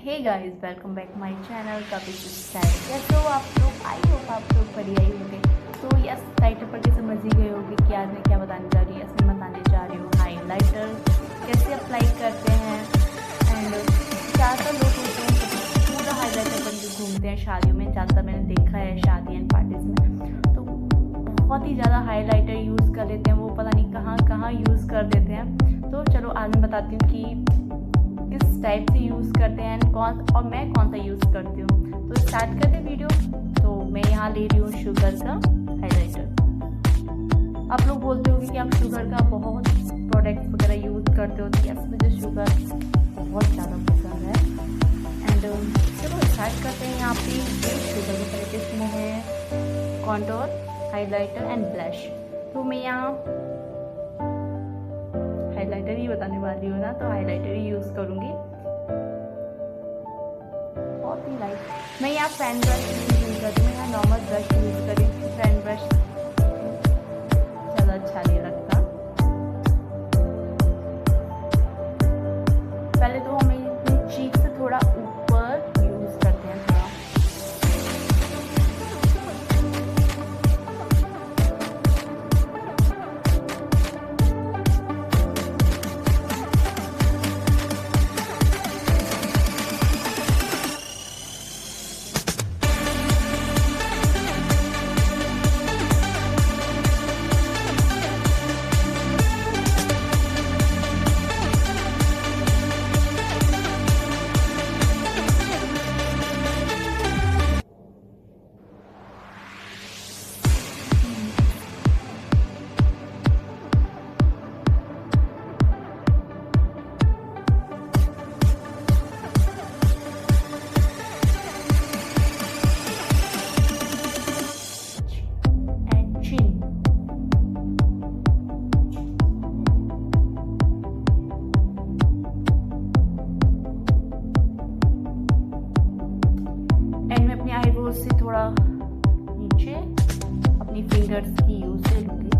Hey guys, welcome back my channel Kapil style. कैसे हो आप लोग? आई होप आप लोग बढ़िया ही होंगे। तो यस, टाइटल पढ़ के समझ ही गए होंगे कि आज मैं क्या बताने जा रही हूँ। इसमें बताने जा रही हूँ हाइलाइटर कैसे अप्लाई करते हैं। एंड ज़्यादातर लोग होते हैं कि पूरा हाइलाइटर बन के घूमते हैं शादियों में। ज़्यादातर मैंने देखा है शादी एंड पार्टीज़ में, तो बहुत ही ज़्यादा हाइलाइटर यूज़ कर लेते हैं। वो पता नहीं कहाँ कहाँ यूज़ कर देते हैं। तो चलो आज मैं बताती हूँ कि किस टाइप से यूज़ करते हैं और मैं कौन सा यूज़ करती हूँ। तो स्टार्ट करते वीडियो। तो मैं यहाँ ले रही हूँ शुगर का हाइलाइटर। आप लोग बोलते होंगे कि आप शुगर का बहुत प्रोडक्ट वगैरह यूज़ करते हो। तो यस, मुझे शुगर बहुत ज़्यादा पसंद है। एंड चलो स्टार्ट करते हैं। यहाँ पे शुगर के पहले इसमें है कॉन्टोर, हाइलाइटर एंड ब्लश। तो मैं यहाँ हाइलाइटर ही बताने वाली हूँ ना, तो हाइलाइटर ही यूज़ करूँगी। बहुत ही लाइट। मैं यहाँ फैन ब्रश यूज़ करती हूँ। यहाँ नॉर्मल ब्रश यूज़ करी, फैन ब्रश ज़्यादा अच्छा नहीं लगता। पहले तो हमें अपनी चीक से थोड़ा ऊपर यूज़ करते हैं थोड़ा। आईब्रोज से थोड़ा नीचे अपनी फिंगर्स की यूज से लूँगी।